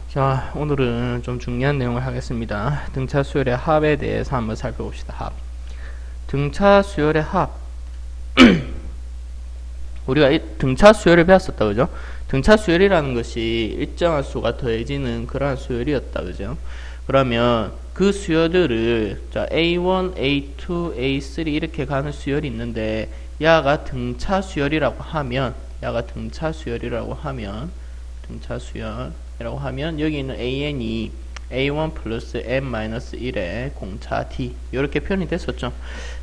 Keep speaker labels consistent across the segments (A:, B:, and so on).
A: 자, 오늘은 좀 중요한 내용을 하겠습니다. 등차 수열의 합에 대해서 한번 살펴봅시다. 합. 등차 수열의 합. 우리가 이 등차 수열을 배웠었다, 그죠? 등차 수열이라는 것이 일정한 수가 더해지는 그러한 수열이었다, 그죠? 그러면 그 수열들을 자 A1, A2, A3 이렇게 가는 수열이 있는데 야가 등차 수열이라고 하면 등차 수열이라고 하면 여기 있는 AN이 A1 플러스 N-1의 공차 D 이렇게 표현이 됐었죠.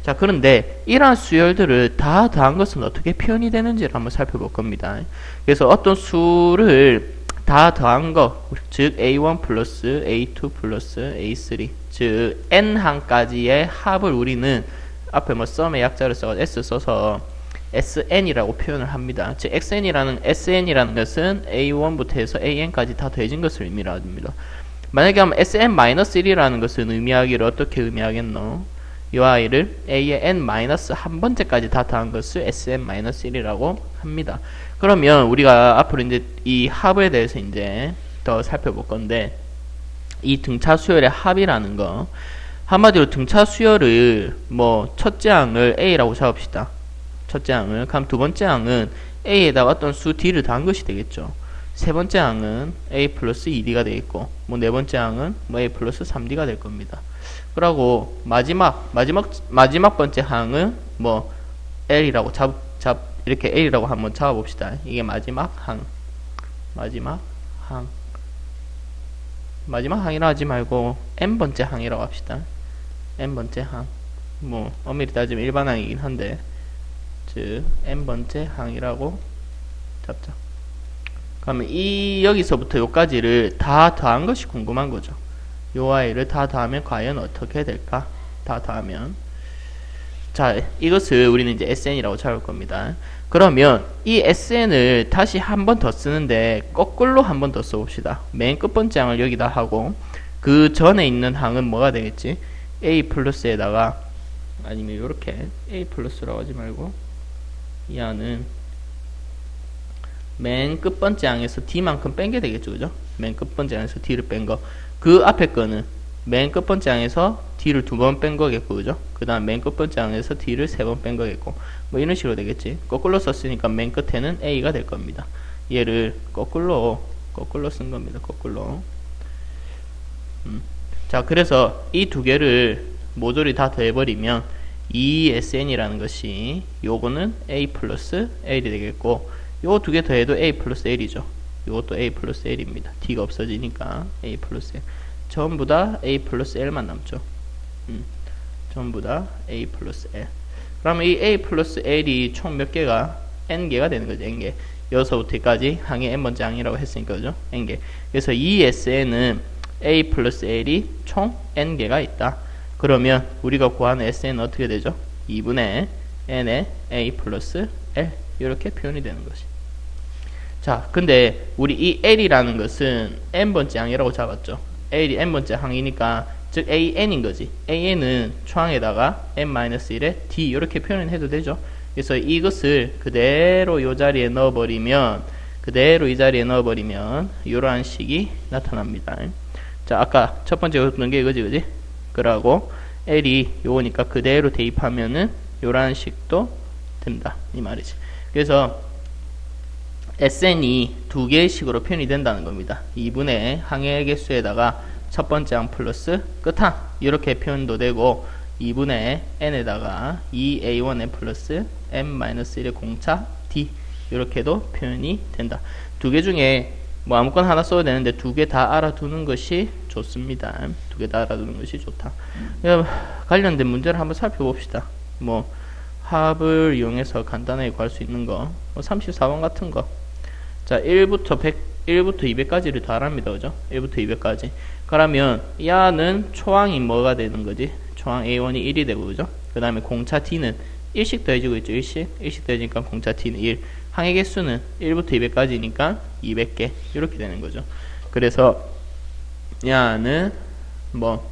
A: 자, 그런데 이러한 수열들을 다 더한 것은 어떻게 표현이 되는지를 한번 살펴볼 겁니다. 그래서 어떤 수를 다 더한 것, 즉 A1 플러스 A2 플러스 A3, 즉 N항까지의 합을 우리는 앞에 뭐 썸의 약자를 써서 S 써서 SN이라고 표현을 합니다. 즉 SN이라는 것은 A1부터 해서 AN까지 다 더해진 것을 의미합니다. 만약에 하면 SN-1이라는 것은 의미하기를 어떻게 의미하겠노? 이 아이를 A의 N-1번째까지 다 더한 것을 SN-1이라고 합니다. 그러면 우리가 앞으로 이제 이 합에 대해서 이제 더 살펴볼 건데, 이 등차 수열의 합이라는 거, 한마디로 등차 수열을 뭐 첫째 항을 A라고 잡읍시다. 첫째 항을. 그럼 두 번째 항은 A에다가 어떤 수 D를 더한 것이 되겠죠. 세 번째 항은 A 플러스 2D가 되겠고, 뭐 네 번째 항은 뭐 A 플러스 3D가 될 겁니다. 그리고 마지막 번째 항은 뭐 L이라고 이렇게 L이라고 한번 잡아봅시다. 이게 마지막 항이라 하지 말고 N번째 항이라고 합시다. N번째 항. 뭐 엄밀히 따지면 일반항이긴 한데, 즉 N번째 항이라고 잡자. 그러면 이 여기서부터 요까지를 다 더한 것이 궁금한 거죠. 요 아이를 다 더하면 과연 어떻게 될까? 다 더하면, 자, 이것을 우리는 이제 SN이라고 잡을 겁니다. 그러면 이 SN을 다시 한 번 더 쓰는데 거꾸로 한 번 더 써봅시다. 맨 끝번째 항을 여기다 하고 그 전에 있는 항은 뭐가 되겠지? A 플러스에다가, 아니면 요렇게 A 플러스라고 하지 말고 이 항은 맨 끝번째 항에서 D만큼 뺀 게 되겠죠, 그죠? 맨 끝번째 항에서 D를 뺀 거. 그 앞에 거는 맨 끝번째 항에서 D를 두 번 뺀 거겠고, 그죠? 그 다음 맨 끝번째 항에서 D를 세 번 뺀 거겠고, 뭐 이런 식으로 되겠지. 거꾸로 썼으니까 맨 끝에는 A가 될 겁니다. 얘를 거꾸로 쓴 겁니다. 거꾸로. 자, 그래서 이 두 개를 모조리 다 더해버리면 ESN이라는 것이 요거는 A 플러스 L이 되겠고, 요 두 개 더해도 A 플러스 L이죠. 요것도 A 플러스 L입니다. D가 없어지니까 A 플러스 L. 전부 다 A 플러스 L만 남죠. 전부 다 A 플러스 L. 그러면 이 A 플러스 L이 총 몇 개가? N개가 되는 거죠. N개. 여기서부터 여기까지 항의 N번째 항이라고 했으니까, 그죠? N개. 그래서 이 SN은 A 플러스 L이 총 N개가 있다. 그러면 우리가 구하는 SN은 어떻게 되죠? 2분의 N의 A 플러스 L. 이렇게 표현이 되는 것이. 자, 근데 우리 이 L이라는 것은 N번째 항이라고 잡았죠. L이 N번째 항이니까, 즉 AN인 거지. AN은 초항에다가 N-1의 D 이렇게 표현을 해도 되죠. 그래서 이것을 그대로 이 자리에 넣어버리면 이러한 식이 나타납니다. 자, 아까 첫 번째 넣은 게 이거지, 그지? 그러고 L이 요거니까 그대로 대입하면은 이러한 식도 된다, 이 말이지. 그래서 SN이 두 개의 식으로 표현이 된다는 겁니다. 2분의 항의 개수에다가 첫 번째 항 플러스 끝항 이렇게 표현도 되고, 2분의 n에다가 2a1n 플러스 n-1의 공차 d 이렇게도 표현이 된다. 두 개 중에 뭐 아무거나 하나 써도 되는데 두 개 다 알아두는 것이 좋습니다. 두 개 다 알아두는 것이 좋다. 관련된 문제를 한번 살펴봅시다. 뭐 합을 이용해서 간단하게 구할 수 있는 거, 뭐 34번 같은 거. 자, 1부터 200까지를 다 합니다, 그죠? 1부터 200까지. 그러면 야는 초항이 뭐가 되는 거지? 초항 A1이 1이 되고, 그죠? 그 다음에 공차 T는 1씩 더해지고 있죠. 1씩 더해지니까 공차 T는 1. 항의 개수는 1부터 200까지니까 200개. 이렇게 되는 거죠. 그래서 야는 뭐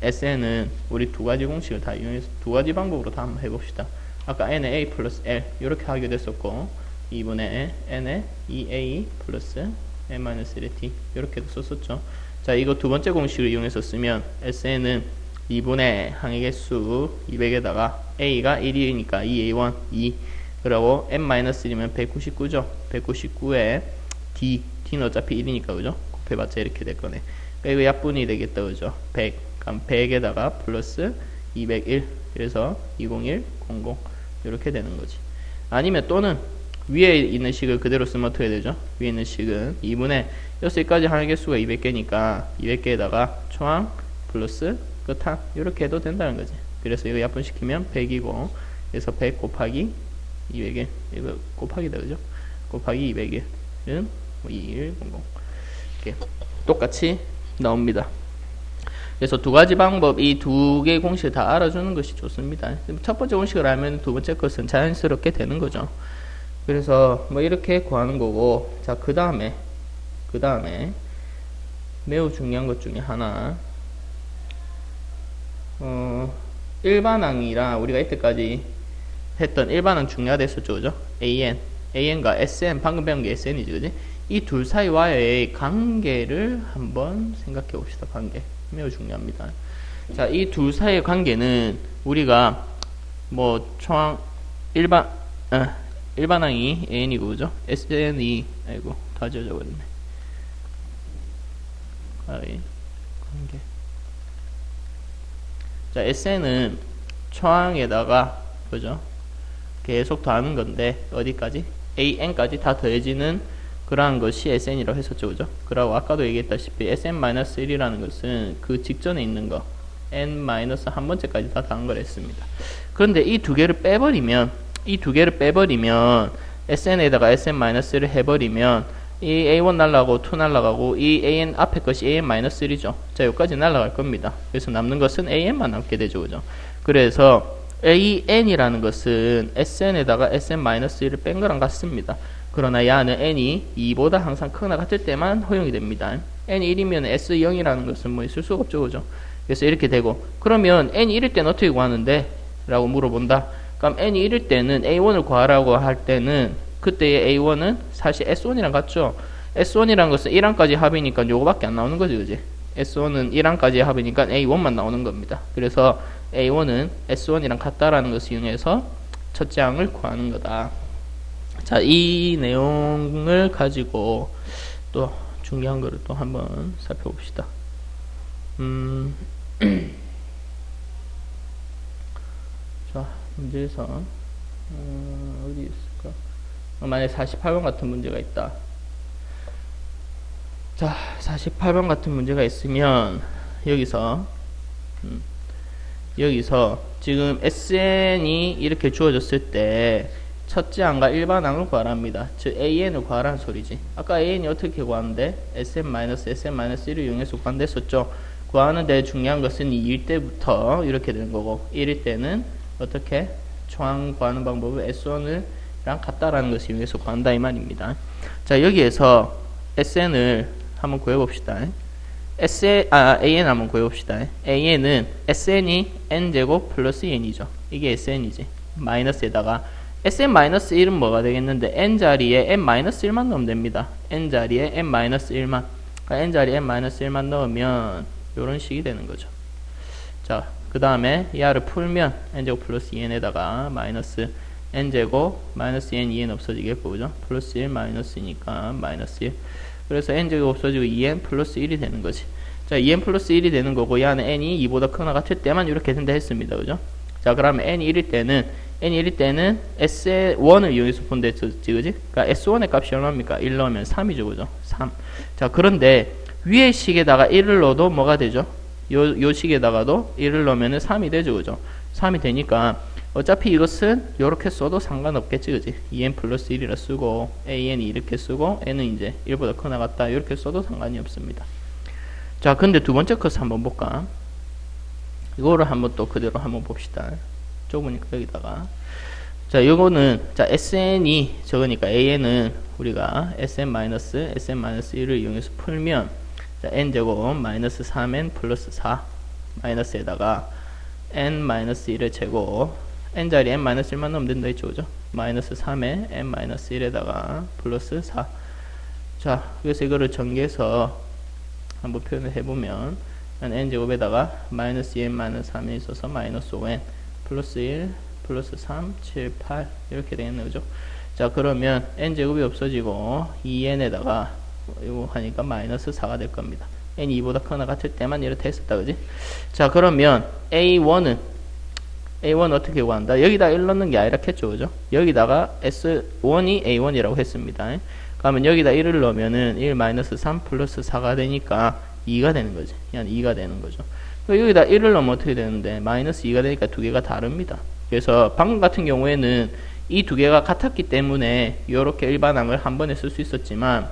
A: SN은 우리 두 가지 공식을 다 이용해서 두 가지 방법으로 다 한번 해봅시다. 아까 n의 a 플러스 l 이렇게 하기도 했었고, 2분의 n의 2a 플러스 n-1의 t 이렇게도 썼었죠. 자, 이거 두 번째 공식을 이용해서 쓰면 SN은 2분의 항의 개수 200에다가 A가 1이니까 2A1 2 그리고 n-1이면 199죠. 199에 D는 어차피 1이니까 그죠? 곱해봤자 이렇게 될 거네. 그러니까 이거 약분이 되겠다 그죠? 100 그럼 100에다가 플러스 201 그래서 201 00 이렇게 되는 거지. 아니면 또는 위에 있는 식을 그대로 쓰면 어떻게 되죠? 위에 있는 식은 2분의 여기까지 항의 개수가 200개니까 200개에다가 초항 플러스 끝항 이렇게 해도 된다는 거지. 그래서 이거 약분시키면 100이고 그래서 100 곱하기 200일 이거 곱하기다 그죠? 곱하기 200일은 2100 이렇게 똑같이 나옵니다. 그래서 두 가지 방법, 이 두 개의 공식을 다 알아주는 것이 좋습니다. 첫 번째 공식을 알면 두 번째 것은 자연스럽게 되는 거죠. 그래서 뭐 이렇게 구하는 거고, 자, 그 다음에 매우 중요한 것 중에 하나, 일반항이랑 우리가 이때까지 했던 일반항 중요하댔었죠, 그죠? AN과 SN, 방금 배운 게 SN이지, 그지? 이 둘 사이와의 관계를 한번 생각해 봅시다. 관계 매우 중요합니다. 자, 이 둘 사이의 관계는 우리가 뭐 초항 일반항이 AN이고 그죠? SN이 아이고 다 지워져버렸네. 관계. 자, SN은 초항에다가 그죠? 계속 더하는 건데 어디까지? AN까지 다 더해지는 그러한 것이 SN이라고 했었죠, 그죠? 그리고 아까도 얘기했다시피 SN-1이라는 것은 그 직전에 있는 거 N-한 번째까지 다 더한 걸 했습니다. 그런데 이 두 개를 빼버리면 SN에다가 SN-를 해버리면 이 A1 날라가고 2 날라가고 이 AN 앞에 것이 AN-1이죠. 자, 여기까지 날라갈 겁니다. 그래서 남는 것은 AN만 남게 되죠, 그죠? 그래서 AN이라는 것은 SN에다가 SN-1을 뺀 거랑 같습니다. 그러나 야는 n이 2보다 항상 크거나 같을 때만 허용이 됩니다. n이 1이면 S0이라는 것은 뭐 있을 수가 없죠, 그죠? 그래서 이렇게 되고, 그러면 n이 1일 때는 어떻게 구하는데? 라고 물어본다. 그럼 n이 1일 때는 A1을 구하라고 할 때는, 그때의 A1은 사실 S1이랑 같죠? S1이란 것은 1항까지 합이니까 요거밖에 안 나오는 거지, 그지? S1은 1항까지 합이니까 A1만 나오는 겁니다. 그래서 A1은 S1이랑 같다라는 것을 이용해서 첫째 항을 구하는 거다. 자, 이 내용을 가지고 또 중요한 거를 또 한번 살펴봅시다. 자, 문제에서 어디 있을까? 만약에 48번 같은 문제가 있다. 자, 48번 같은 문제가 있으면 여기서 지금 SN이 이렇게 주어졌을 때 첫째 항과 일반항을 구하랍니다. 즉 AN을 구하라는 소리지. 아까 AN이 어떻게 구하는데? SN-1을 이용해서 구한댔었죠. 구하는데 중요한 것은 2일 때부터 이렇게 되는 거고 1일 때는 어떻게? 초항 구하는 방법은 S1이랑 같다라는 것을 이용해서 구한다 이 말입니다. 자, 여기에서 SN을 한번 구해봅시다. AN 한번 구해봅시다. AN은 SN이 N제곱 플러스 N이죠. 이게 SN이지. 마이너스에다가 SN-1은 뭐가 되겠는데 N자리에 N-1만 넣으면 됩니다. N자리에 N-1만 N자리에 N-1만 넣으면 요런 식이 되는 거죠. 자, 그 다음에 얘를 풀면 N제곱 플러스 2N에다가 마이너스 N제곱 마이너스 N, 2N 없어지겠고 그죠? 플러스 1 마이너스니까 마이너스 1 그래서 N제곱 없어지고 2N 플러스 1이 되는 거지. 자, 2N 플러스 1이 되는 거고 얘는 N이 2보다 크거나 같을 때만 이렇게 된다 했습니다. 그죠? 자, 그러면 N이 1일 때는 S1을 이용해서 본다 했었지, 그지? 그러니까 S1의 값이 얼마입니까? 1 넣으면 3이죠, 그죠? 3. 자, 그런데 위의 식에다가 1을 넣어도 뭐가 되죠? 요 식에다가도 1을 넣으면 3이 되죠, 그죠? 3이 되니까 어차피 이것은 이렇게 써도 상관없겠지, 그지? 2n 플러스 1이라 쓰고 an이 이렇게 쓰고 n은 이제 1보다 크거나 같다 이렇게 써도 상관이 없습니다. 자, 근데 두 번째 컷 한번 볼까? 이거를 한번 또 그대로 한번 봅시다. 좁으니까 여기다가 자, 요거는 자 SN이 적으니까 AN은 우리가 SN-1을 이용해서 풀면 자, N제곱 마이너스 3N 플러스 4 마이너스에다가 N-1의 제곱 N자리에 N-1만 넣으면 된다 했죠, 그죠? 마이너스 3에 N-1에다가 플러스 4 자, 그래서 이거를 전개해서 한번 표현을 해보면 n제곱에다가 마이너스 2n 마이너스 3이 있어서 마이너스 5n 플러스 1 플러스 3 7 8 이렇게 되겠네, 그죠? 자, 그러면 n제곱이 없어지고 2n에다가 이거 하니까 마이너스 4가 될 겁니다. n이 2보다 크거나 같을 때만 이렇게 했었다, 그지? 자, 그러면 a1은 어떻게 구한다? 여기다 1 넣는 게 아니라 했죠, 그죠? 여기다가 s1이 a1이라고 했습니다. 그러면 여기다 1을 넣으면은 1 마이너스 3 플러스 4가 되니까 2가 되는 거지. 그냥 2가 되는 거죠. 여기다 1을 넣으면 어떻게 되는데 마이너스 2가 되니까 두 개가 다릅니다. 그래서 방금 같은 경우에는 이 두 개가 같았기 때문에 이렇게 일반항을 한 번에 쓸 수 있었지만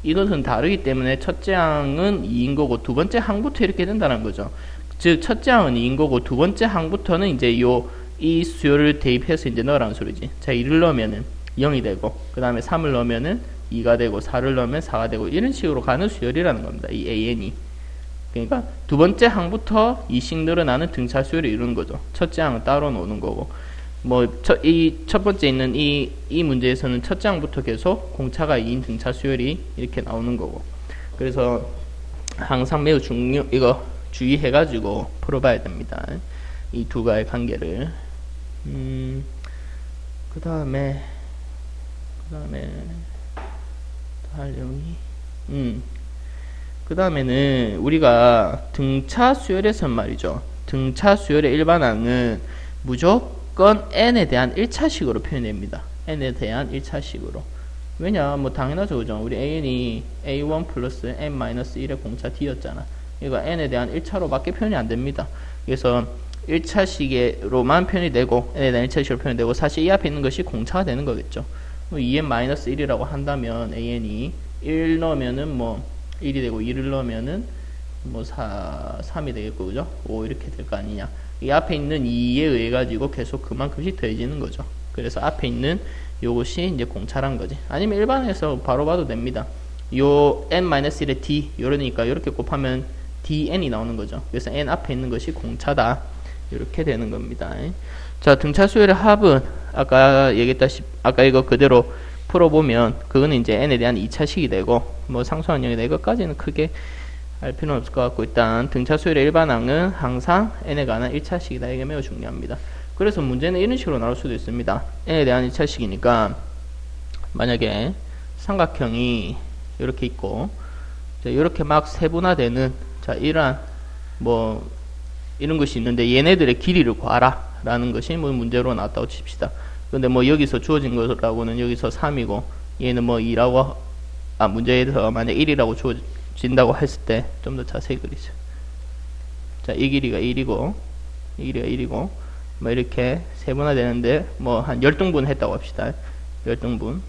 A: 이것은 다르기 때문에 첫째 항은 2인 거고 두 번째 항부터 이렇게 된다는 거죠. 즉 첫째 항은 2인 거고 두 번째 항부터는 이제 이 수요를 대입해서 이제 넣으라는 소리지. 자, 2를 넣으면은 0이 되고 그 다음에 3을 넣으면은 2가 되고 4를 넣으면 4가 되고 이런 식으로 가는 수열이라는 겁니다. 이 AN이. 그러니까 두 번째 항부터 2씩 늘어나는 등차 수열을 이루는 거죠. 첫째 항은 따로 노는 거고 이 첫 번째 있는 이 문제에서는 첫째 항부터 계속 공차가 2인 등차 수열이 이렇게 나오는 거고. 그래서 항상 매우 이거 주의해가지고 풀어봐야 됩니다. 이 두 가의 관계를. 그 다음에 그 다음에는 우리가 등차 수열에서 말이죠. 등차 수열의 일반항은 무조건 n에 대한 1차식으로 표현됩니다. n에 대한 1차식으로. 왜냐? 당연하죠, 그죠? 우리 an이 a1 플러스 n-1의 공차 d였잖아. 이거 n에 대한 1차로밖에 표현이 안 됩니다. 그래서 1차식으로만 표현이 되고 n에 대한 1차식으로 표현이 되고 사실 이 앞에 있는 것이 공차가 되는 거겠죠. 2n-1이라고 한다면 an이 1 넣으면은 1이 되고 2를 넣으면은 3이 되겠고, 그죠? 5 이렇게 될 거 아니냐. 이 앞에 있는 2에 의해 가지고 계속 그만큼씩 더해지는 거죠. 그래서 앞에 있는 요것이 이제 공차란 거지. 아니면 일반에서 바로 봐도 됩니다. 요 n-1의 d 이러니까 이렇게 곱하면 dn이 나오는 거죠. 그래서 n 앞에 있는 것이 공차다. 이렇게 되는 겁니다. 자, 등차 수열의 합은 아까 얘기했다시피 아까 이거 그대로 풀어보면 그거는 이제 n에 대한 2차식이 되고 상수한 0이다. 이것까지는 크게 알 필요는 없을 것 같고 일단 등차 수열의 일반항은 항상 n에 관한 1차식이다. 이게 매우 중요합니다. 그래서 문제는 이런 식으로 나올 수도 있습니다. n에 대한 1차식이니까 만약에 삼각형이 이렇게 있고 이렇게 막 세분화되는 자 이러한 이런 것이 있는데 얘네들의 길이를 구하라 라는 것이 문제로 나왔다고 칩시다. 근데 여기서 주어진 거라고는 여기서 3이고 얘는 2라고 문제에서 만약 1이라고 주어진다고 했을 때 좀 더 자세히 그리죠. 자, 이 길이가 1이고 이 길이가 1이고 이렇게 세분화되는데 한 10등분 했다고 합시다. 10등분.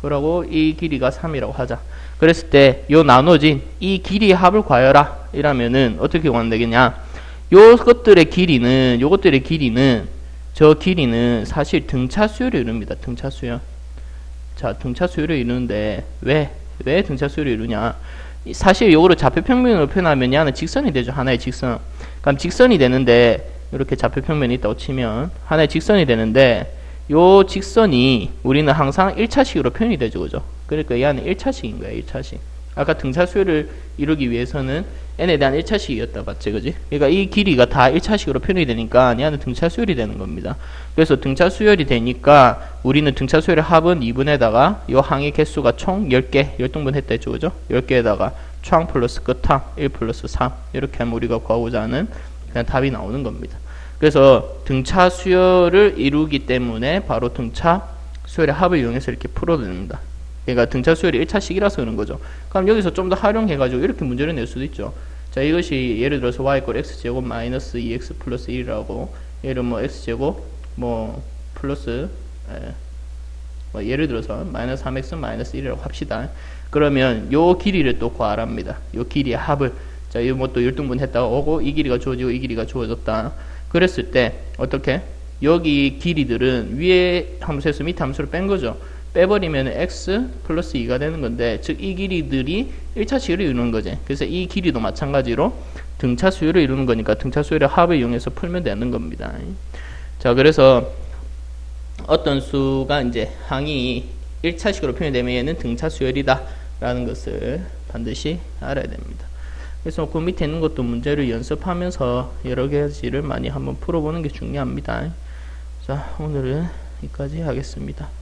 A: 그러고 이 길이가 3이라고 하자. 그랬을 때 요 나눠진 이 길이의 합을 구하여라 이라면은 어떻게 구하면 되겠냐? 요것들의 길이는 저 길이는 사실 등차 수열을 이룹니다. 등차 수열. 자, 등차 수열을 이루는데 왜 등차 수열을 이루냐? 사실 요거를 좌표평면으로 표현하면 얘는 직선이 되죠. 하나의 직선. 그럼 직선이 되는데 이렇게 좌표평면이 있다고 치면 하나의 직선이 되는데 요 직선이 우리는 항상 1차식으로 표현이 되죠. 그죠? 그러니까 얘는 1차식인 거예요. 1차식. 아까 등차 수열을 이루기 위해서는 n에 대한 1차식이었다. 맞지? 그지? 그러니까 이 길이가 다 1차식으로 표현이 되니까 얘는 등차 수열이 되는 겁니다. 그래서 등차 수열이 되니까 우리는 등차 수열의 합은 2분에다가 요 항의 개수가 총 10개, 10등분 했다 했죠. 그죠? 10개에다가 초항 플러스 끝항 1 플러스 3 이렇게 하면 우리가 구하고자 하는 그냥 답이 나오는 겁니다. 그래서 등차 수열을 이루기 때문에 바로 등차 수열의 합을 이용해서 이렇게 풀어도 됩니다. 그러니까 등차 수열이 1차식이라서 그런 거죠. 그럼 여기서 좀 더 활용해가지고 이렇게 문제를 낼 수도 있죠. 자, 이것이 예를 들어서 y = x제곱 마이너스 2x 플러스 1이라고 얘를 x제곱 플러스 예를 들어서 마이너스 3x 마이너스 1이라고 합시다. 그러면 요 길이를 또 구하랍니다. 요 길이의 합을. 자, 이거 또 10등분 했다가 오고 이 길이가 주어지고 이 길이가 주어졌다. 그랬을 때 어떻게? 여기 길이들은 위에 함수에서 밑에 함수를 뺀 거죠. 빼버리면 x 플러스 2가 되는 건데 즉 이 길이들이 1차식을 이루는 거지. 그래서 이 길이도 마찬가지로 등차 수열을 이루는 거니까 등차 수열의 합을 이용해서 풀면 되는 겁니다. 자, 그래서 어떤 수가 이제 항이 1차식으로 표현되면 얘는 등차 수열이다 라는 것을 반드시 알아야 됩니다. 그래서 그 밑에 있는 것도 문제를 연습하면서 여러 가지를 많이 한번 풀어보는 게 중요합니다. 자, 오늘은 여기까지 하겠습니다.